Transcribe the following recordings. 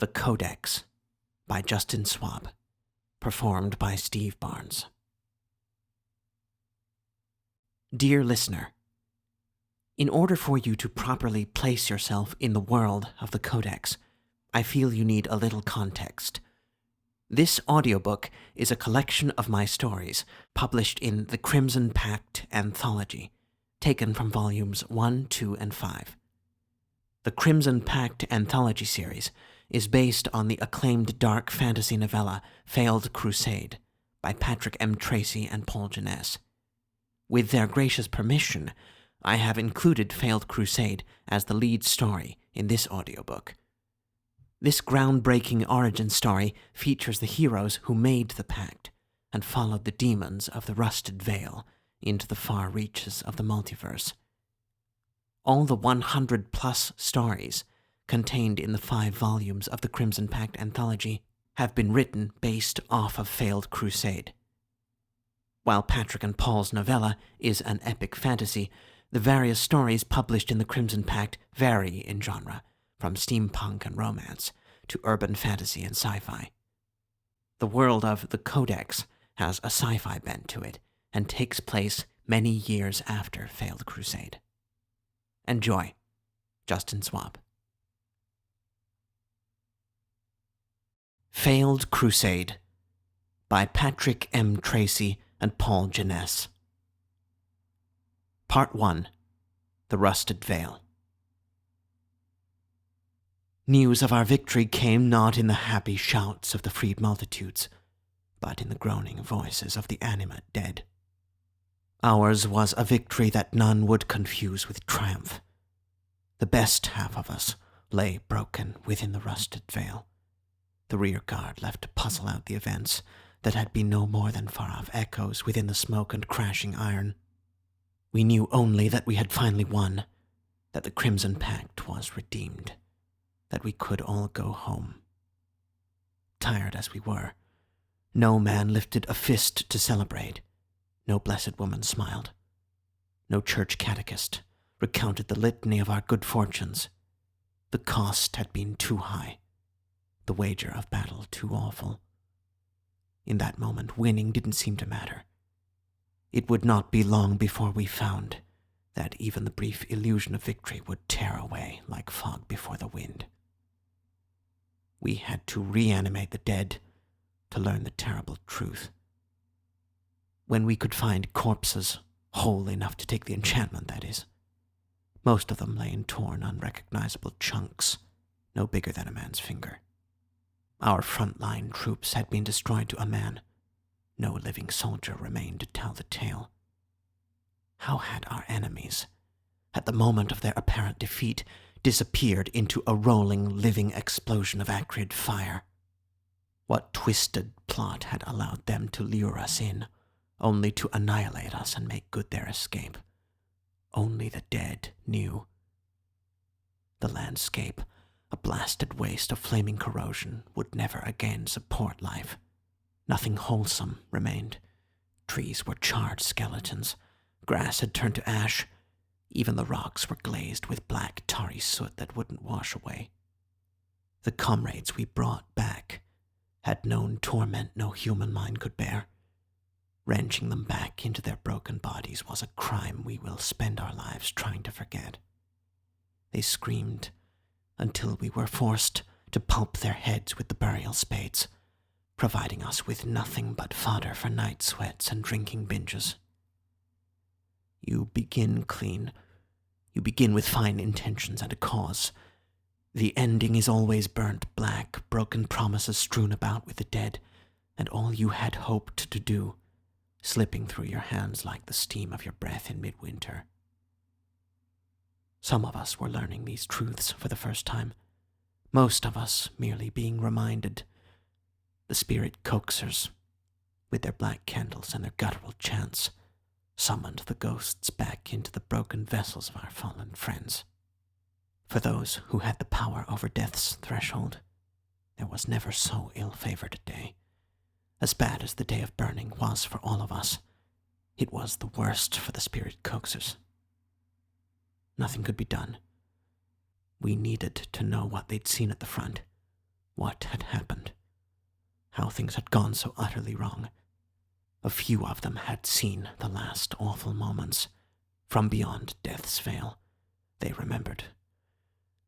The Codex by Justin Swapp, performed by Steve Barnes. Dear listener, in order for you to properly place yourself in the world of the Codex, I feel you need a little context. This audiobook is a collection of my stories published in the Crimson Pact anthology, taken from volumes 1, 2, and 5. The Crimson Pact anthology series is based on the acclaimed dark fantasy novella Failed Crusade by Patrick M. Tracy and Paul Jeunesse. With their gracious permission, I have included Failed Crusade as the lead story in this audiobook. This groundbreaking origin story features the heroes who made the pact and followed the demons of the Rusted Veil into the far reaches of the multiverse. All the 100-plus stories contained in the 5 volumes of the Crimson Pact anthology have been written based off of Failed Crusade. While Patrick and Paul's novella is an epic fantasy, the various stories published in the Crimson Pact vary in genre, from steampunk and romance to urban fantasy and sci-fi. The world of the Codex has a sci-fi bent to it and takes place many years after Failed Crusade. Enjoy. Justin Swapp. Failed Crusade by Patrick M. Tracy and Paul Jeunesse. Part 1. The Rusted Veil. News of our victory came not in the happy shouts of the freed multitudes, but in the groaning voices of the animate dead. Ours was a victory that none would confuse with triumph. The best half of us lay broken within the Rusted Veil, the rear guard left to puzzle out the events that had been no more than far-off echoes within the smoke and crashing iron. We knew only that we had finally won, that the Crimson Pact was redeemed, that we could all go home. Tired as we were, no man lifted a fist to celebrate, no blessed woman smiled, no church catechist recounted the litany of our good fortunes. The cost had been too high, the wager of battle too awful. In that moment, winning didn't seem to matter. It would not be long before we found that even the brief illusion of victory would tear away like fog before the wind. We had to reanimate the dead to learn the terrible truth. When we could find corpses, whole enough to take the enchantment, that is. Most of them lay in torn, unrecognizable chunks, no bigger than a man's finger. Our front-line troops had been destroyed to a man. No living soldier remained to tell the tale. How had our enemies, at the moment of their apparent defeat, disappeared into a rolling, living explosion of acrid fire? What twisted plot had allowed them to lure us in, only to annihilate us and make good their escape? Only the dead knew. The landscape, a blasted waste of flaming corrosion, would never again support life. Nothing wholesome remained. Trees were charred skeletons. Grass had turned to ash. Even the rocks were glazed with black, tarry soot that wouldn't wash away. The comrades we brought back had known torment no human mind could bear. Wrenching them back into their broken bodies was a crime we will spend our lives trying to forget. They screamed until we were forced to pulp their heads with the burial spades, providing us with nothing but fodder for night sweats and drinking binges. You begin clean. You begin with fine intentions and a cause. The ending is always burnt black, broken promises strewn about with the dead, and all you had hoped to do, slipping through your hands like the steam of your breath in midwinter. Some of us were learning these truths for the first time, most of us merely being reminded. The spirit coaxers, with their black candles and their guttural chants, summoned the ghosts back into the broken vessels of our fallen friends. For those who had the power over death's threshold, there was never so ill-favored a day. As bad as the day of burning was for all of us, it was the worst for the spirit coaxers. Nothing could be done. We needed to know what they'd seen at the front, What had happened? How things had gone so utterly wrong. A few of them had seen the last awful moments. From beyond death's veil, they remembered.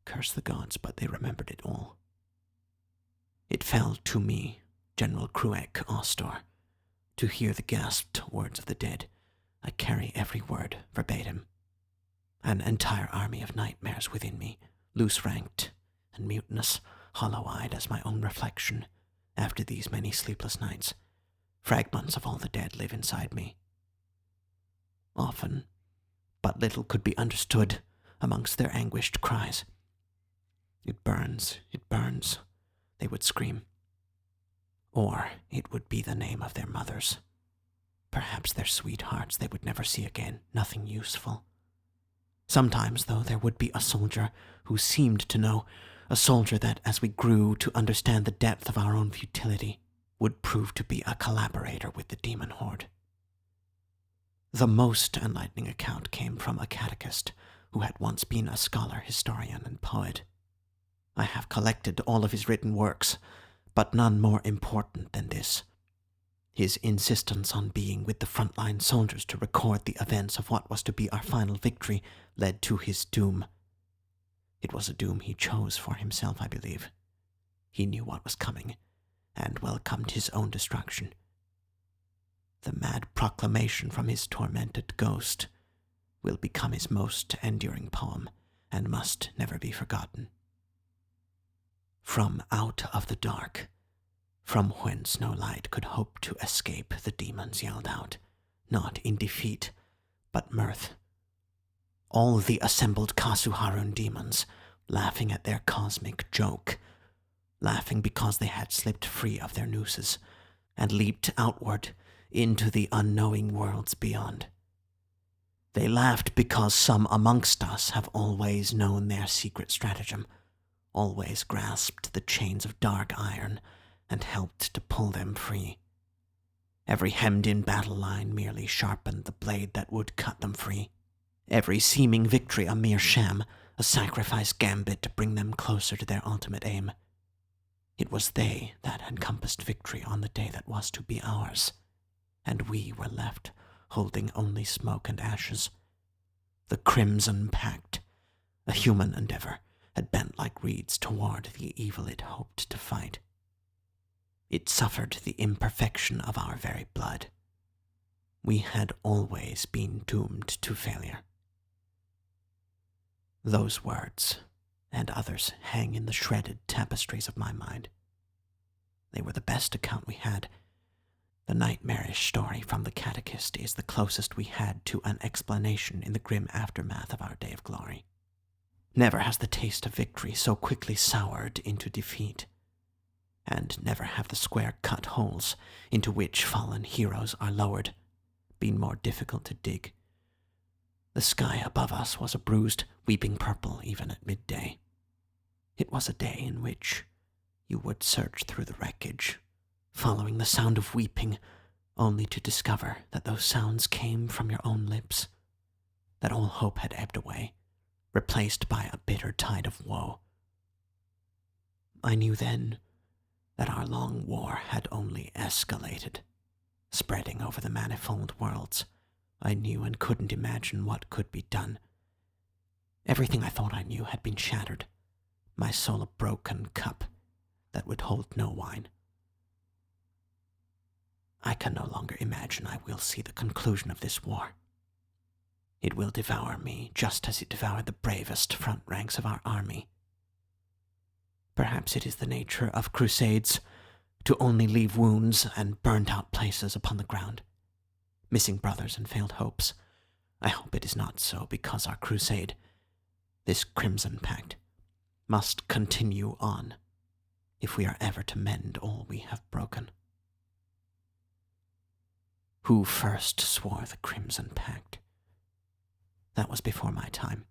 Curse the gods, but they remembered it all. It fell to me, General Cruek Ostor, to hear the gasped words of the dead. I carry every word verbatim. An entire army of nightmares within me, loose-ranked and mutinous, hollow-eyed as my own reflection after these many sleepless nights. Fragments of all the dead live inside me. Often, but little could be understood amongst their anguished cries. It burns, they would scream. Or it would be the name of their mothers. Perhaps their sweethearts they would never see again, nothing useful. Sometimes, though, there would be a soldier who seemed to know, a soldier that, as we grew to understand the depth of our own futility, would prove to be a collaborator with the demon horde. The most enlightening account came from a catechist who had once been a scholar, historian, and poet. I have collected all of his written works, but none more important than this. His insistence on being with the frontline soldiers to record the events of what was to be our final victory led to his doom. It was a doom he chose for himself, I believe. He knew what was coming, and welcomed his own destruction. The mad proclamation from his tormented ghost will become his most enduring poem, and must never be forgotten. From out of the dark, from whence no light could hope to escape, the demons yelled out, not in defeat, but mirth. All the assembled Kasuharun demons, laughing at their cosmic joke, laughing because they had slipped free of their nooses, and leaped outward into the unknowing worlds beyond. They laughed because some amongst us have always known their secret stratagem, always grasped the chains of dark iron, and helped to pull them free. Every hemmed-in battle line merely sharpened the blade that would cut them free. Every seeming victory a mere sham, a sacrifice gambit to bring them closer to their ultimate aim. It was they that encompassed victory on the day that was to be ours, and we were left holding only smoke and ashes. The Crimson Pact, a human endeavor, had bent like reeds toward the evil it hoped to fight. It suffered the imperfection of our very blood. We had always been doomed to failure. Those words, and others, hang in the shredded tapestries of my mind. They were the best account we had. The nightmarish story from the catechist is the closest we had to an explanation in the grim aftermath of our day of glory. Never has the taste of victory so quickly soured into defeat, and never have the square-cut holes into which fallen heroes are lowered been more difficult to dig. The sky above us was a bruised, weeping purple even at midday. It was a day in which you would search through the wreckage, following the sound of weeping, only to discover that those sounds came from your own lips, that all hope had ebbed away, replaced by a bitter tide of woe. I knew then that our long war had only escalated, spreading over the manifold worlds. I knew and couldn't imagine what could be done. Everything I thought I knew had been shattered, my soul a broken cup that would hold no wine. I can no longer imagine I will see the conclusion of this war. It will devour me just as it devoured the bravest front ranks of our army. Perhaps it is the nature of crusades to only leave wounds and burnt-out places upon the ground, missing brothers and failed hopes. I hope it is not so, because our crusade, this Crimson Pact, must continue on if we are ever to mend all we have broken. Who first swore the Crimson Pact? That was before my time.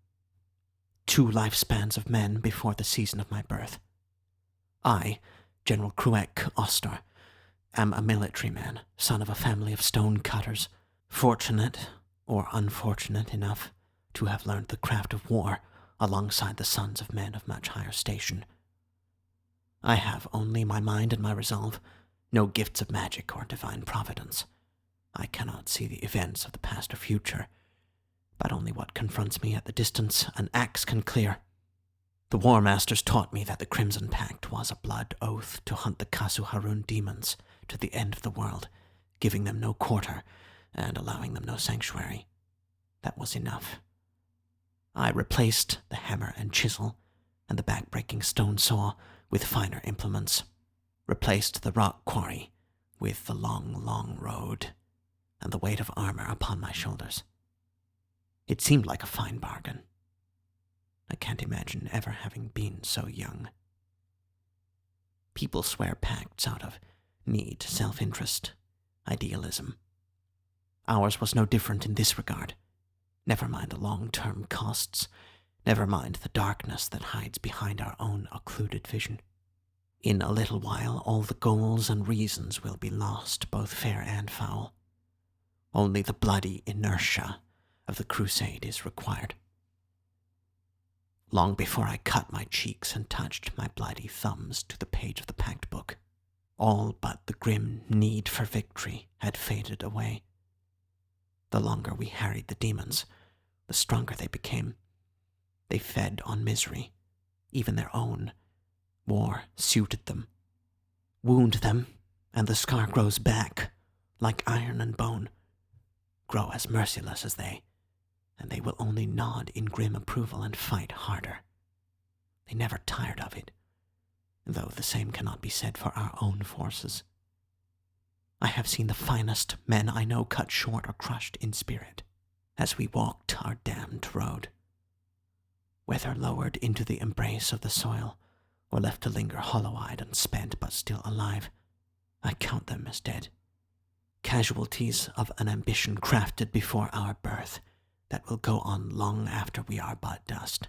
2 lifespans of men before the season of my birth. I, General Cruek Ostor, am a military man, son of a family of stone cutters, fortunate or unfortunate enough to have learned the craft of war alongside the sons of men of much higher station. I have only my mind and my resolve, no gifts of magic or divine providence. I cannot see the events of the past or future, but only what confronts me at the distance an axe can clear. The War Masters taught me that the Crimson Pact was a blood oath to hunt the Kasuharun demons to the end of the world, giving them no quarter and allowing them no sanctuary. That was enough. I replaced the hammer and chisel and the back-breaking stone saw with finer implements, replaced the rock quarry with the long, long road and the weight of armor upon my shoulders. It seemed like a fine bargain. I can't imagine ever having been so young. People swear pacts out of need, self-interest, idealism. Ours was no different in this regard. Never mind the long-term costs. Never mind the darkness that hides behind our own occluded vision. In a little while, all the goals and reasons will be lost, both fair and foul. Only the bloody inertia of the crusade is required. Long before I cut my cheeks and touched my bloody thumbs to the page of the pact book, all but the grim need for victory had faded away. The longer we harried the demons, the stronger they became. They fed on misery, even their own. War suited them. Wound them, and the scar grows back, like iron and bone. Grow as merciless as they, and they will only nod in grim approval and fight harder. They never tired of it, though the same cannot be said for our own forces. I have seen the finest men I know cut short or crushed in spirit as we walked our damned road. Whether lowered into the embrace of the soil or left to linger hollow-eyed and spent but still alive, I count them as dead. Casualties of an ambition crafted before our birth that will go on long after we are but dust.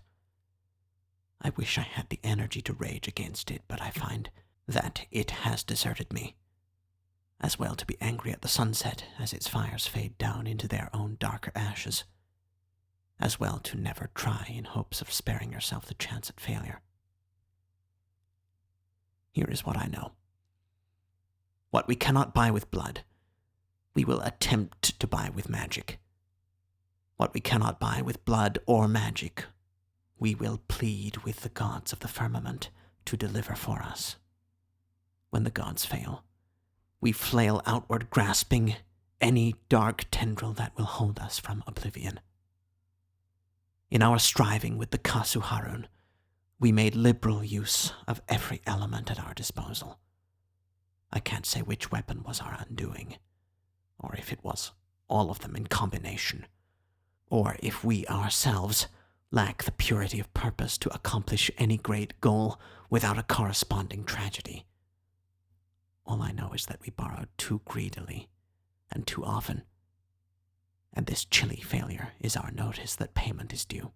I wish I had the energy to rage against it, but I find that it has deserted me. As well to be angry at the sunset as its fires fade down into their own darker ashes. As well to never try in hopes of sparing yourself the chance at failure. Here is what I know. What we cannot buy with blood, we will attempt to buy with magic. What we cannot buy with blood or magic, we will plead with the gods of the firmament to deliver for us. When the gods fail, we flail outward, grasping any dark tendril that will hold us from oblivion. In our striving with the Kasuharun, we made liberal use of every element at our disposal. I can't say which weapon was our undoing, or if it was all of them in combination, or if we ourselves lack the purity of purpose to accomplish any great goal without a corresponding tragedy. All I know is that we borrowed too greedily and too often, and this chilly failure is our notice that payment is due.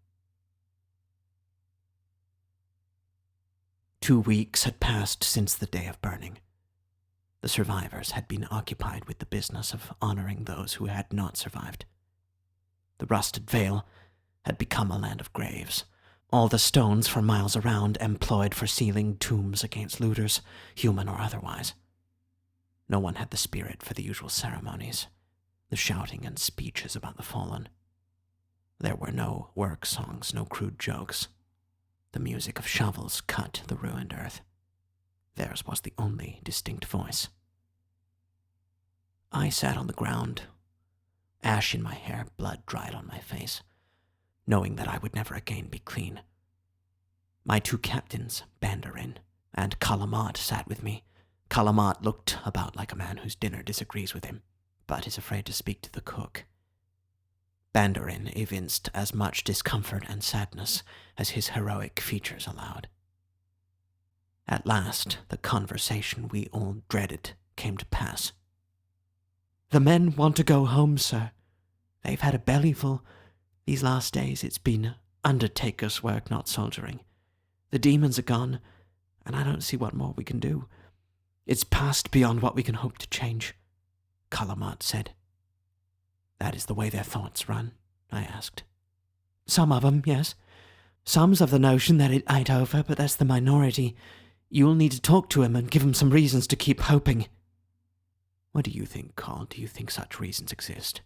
2 weeks had passed since the day of burning. The survivors had been occupied with the business of honoring those who had not survived. The rusted vale had become a land of graves, all the stones for miles around employed for sealing tombs against looters, human or otherwise. No one had the spirit for the usual ceremonies, the shouting and speeches about the fallen. There were no work songs, no crude jokes. The music of shovels cut the ruined earth. Theirs was the only distinct voice. I sat on the ground, ash in my hair, blood dried on my face, knowing that I would never again be clean. My 2 captains, Bandarin and Kalamat, sat with me. Kalamat looked about like a man whose dinner disagrees with him, but is afraid to speak to the cook. Bandarin evinced as much discomfort and sadness as his heroic features allowed. At last, the conversation we all dreaded came to pass. "The men want to go home, sir. They've had a bellyful. These last days it's been undertaker's work, not soldiering. The demons are gone, and I don't see what more we can do. It's past beyond what we can hope to change," Kalamat said. "That is the way their thoughts run?" I asked. "Some of 'em, yes. Some's of the notion that it ain't over, but that's the minority. You'll need to talk to him and give him some reasons to keep hoping. What do you think, Carl? Do you think such reasons exist?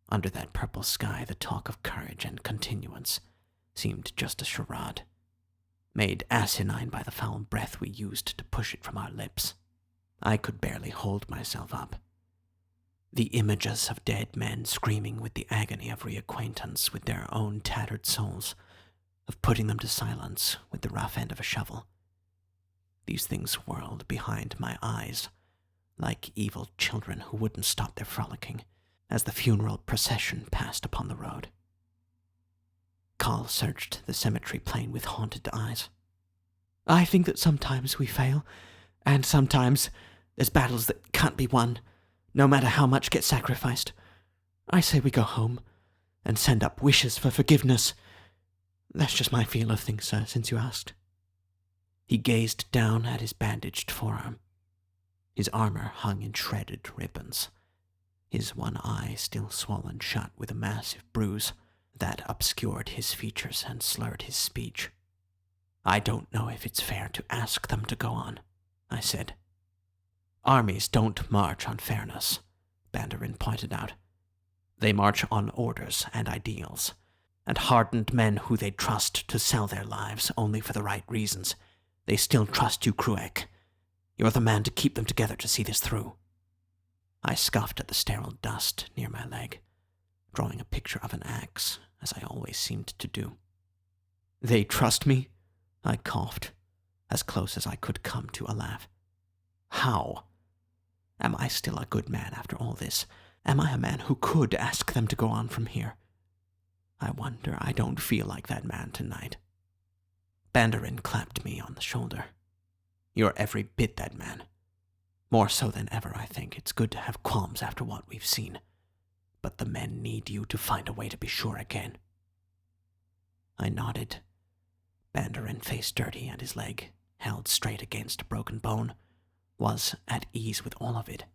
Under that purple sky, the talk of courage and continuance seemed just a charade, made asinine by the foul breath we used to push it from our lips. I could barely hold myself up. The images of dead men screaming with the agony of reacquaintance with their own tattered souls, of putting them to silence with the rough end of a shovel. These things whirled behind my eyes, like evil children who wouldn't stop their frolicking as the funeral procession passed upon the road. Carl searched the cemetery plain with haunted eyes. I think that sometimes we fail, and sometimes there's battles that can't be won, no matter how much gets sacrificed. I say we go home and send up wishes for forgiveness. That's just my feel of things, sir, since you asked. He gazed down at his bandaged forearm. His armor hung in shredded ribbons, his one eye still swollen shut with a massive bruise that obscured his features and slurred his speech. I don't know if it's fair to ask them to go on, I said. Armies don't march on fairness, Banderin pointed out. They march on orders and ideals, and hardened men who they trust to sell their lives only for the right reasons. They still trust you, Kruek. You're the man to keep them together to see this through. I scuffed at the sterile dust near my leg, drawing a picture of an axe, as I always seemed to do. They trust me? I coughed, as close as I could come to a laugh. How? Am I still a good man after all this? Am I a man who could ask them to go on from here? I wonder I don't feel like that man tonight. Banderin clapped me on the shoulder. You're every bit that man. More so than ever, I think. It's good to have qualms after what we've seen. But the men need you to find a way to be sure again. I nodded. Banderin, face dirty and his leg held straight against a broken bone, was at ease with all of it,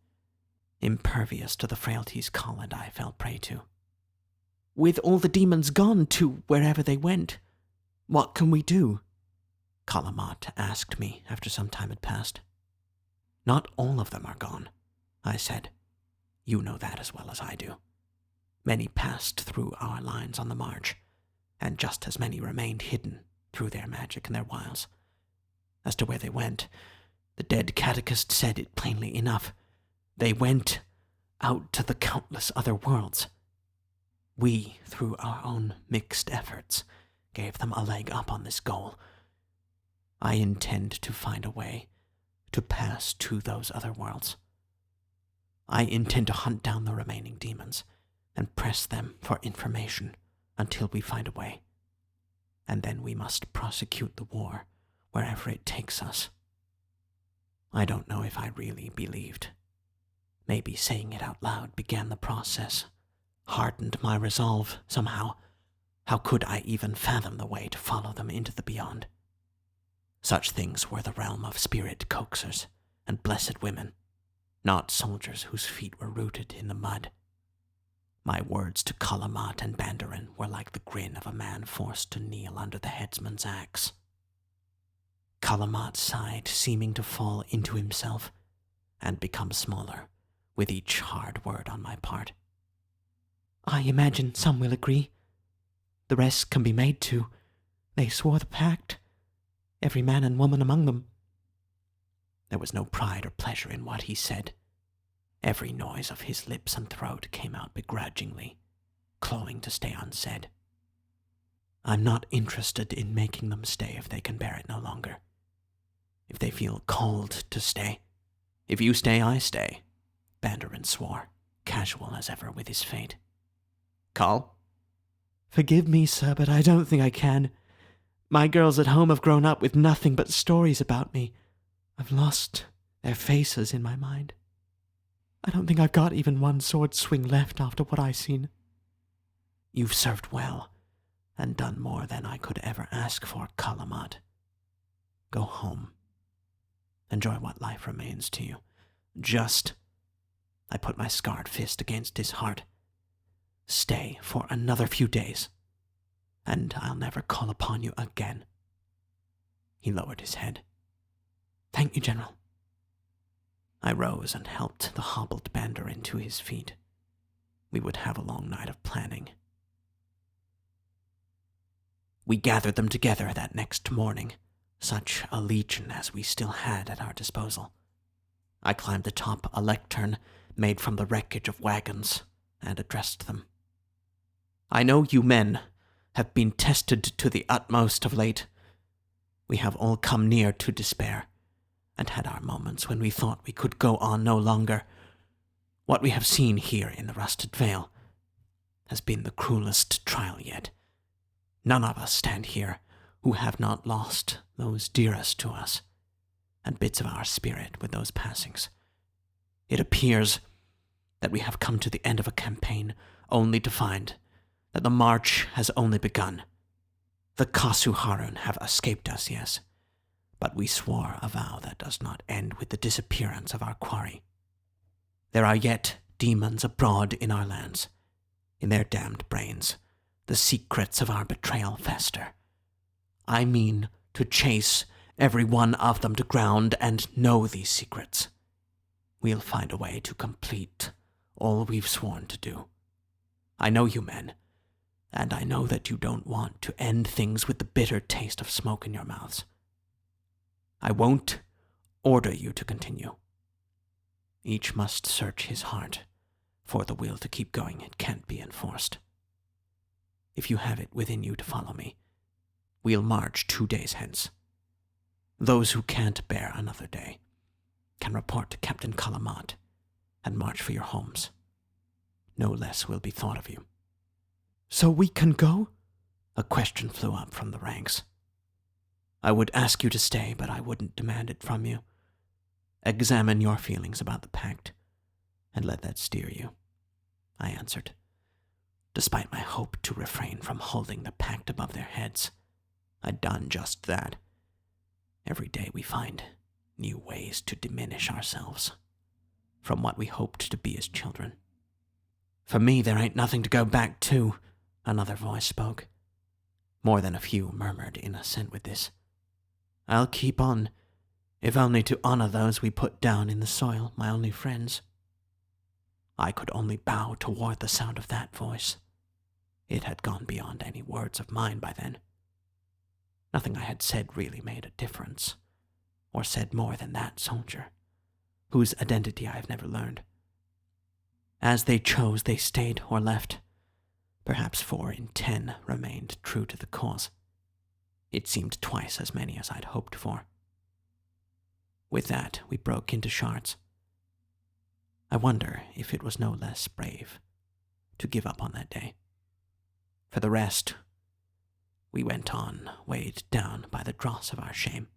impervious to the frailties Carl and I fell prey to. With all the demons gone to wherever they went, what can we do? Kalamat asked me after some time had passed. Not all of them are gone, I said. You know that as well as I do. Many passed through our lines on the march, and just as many remained hidden through their magic and their wiles. As to where they went, the dead catechist said it plainly enough. They went out to the countless other worlds. We, through our own mixed efforts, gave them a leg up on this goal. I intend to find a way to pass to those other worlds. I intend to hunt down the remaining demons and press them for information until we find a way. And then we must prosecute the war wherever it takes us. I don't know if I really believed. Maybe saying it out loud began the process, hardened my resolve somehow. How could I even fathom the way to follow them into the beyond? Such things were the realm of spirit coaxers and blessed women, not soldiers whose feet were rooted in the mud. My words to Kalamat and Banderin were like the grin of a man forced to kneel under the headsman's axe. Kalamat sighed, seeming to fall into himself and become smaller with each hard word on my part. I imagine some will agree. The rest can be made to. They swore the pact, every man and woman among them. There was no pride or pleasure in what he said. Every noise of his lips and throat came out begrudgingly, clawing to stay unsaid. I'm not interested in making them stay if they can bear it no longer. If they feel called to stay. If you stay, I stay, Banderin swore, casual as ever with his fate. Carl? Forgive me, sir, but I don't think I can. My girls at home have grown up with nothing but stories about me. I've lost their faces in my mind. I don't think I've got even one sword swing left after what I've seen. You've served well, and done more than I could ever ask for, Kalamat. Go home. Enjoy what life remains to you. I put my scarred fist against his heart. Stay for another few days, and I'll never call upon you again. He lowered his head. "Thank you, General." I rose and helped the hobbled Mandarin to his feet. We would have a long night of planning. We gathered them together that next morning, such a legion as we still had at our disposal. I climbed atop a lectern made from the wreckage of wagons and addressed them. "I know you men have been tested to the utmost of late. We have all come near to despair, and had our moments when we thought we could go on no longer. What we have seen here in the Rusted Vale has been the cruelest trial yet. None of us stand here who have not lost those dearest to us, and bits of our spirit with those passings. It appears that we have come to the end of a campaign only to find that the march has only begun. The Kasu Harun have escaped us, yes, but we swore a vow that does not end with the disappearance of our quarry. There are yet demons abroad in our lands. In their damned brains, the secrets of our betrayal fester. I mean to chase every one of them to ground and know these secrets. We'll find a way to complete all we've sworn to do. I know you men, and I know that you don't want to end things with the bitter taste of smoke in your mouths. I won't order you to continue. Each must search his heart for the will to keep going. It can't be enforced. If you have it within you to follow me, we'll march 2 days hence. Those who can't bear another day can report to Captain Kalamat and march for your homes. No less will be thought of you." "So we can go?" A question flew up from the ranks. "I would ask you to stay, but I wouldn't demand it from you. Examine your feelings about the pact, and let that steer you," I answered, despite my hope to refrain from holding the pact above their heads. I'd done just that. Every day we find new ways to diminish ourselves from what we hoped to be as children. "For me, there ain't nothing to go back to," another voice spoke. More than a few murmured in assent with this. "I'll keep on, if only to honor those we put down in the soil, my only friends." I could only bow toward the sound of that voice. It had gone beyond any words of mine by then. Nothing I had said really made a difference, or said more than that soldier, whose identity I have never learned. As they chose, they stayed or left. Perhaps 4 in 10 remained true to the cause. It seemed twice as many as I'd hoped for. With that, we broke into shards. I wonder if it was no less brave to give up on that day. For the rest, we went on, weighed down by the dross of our shame.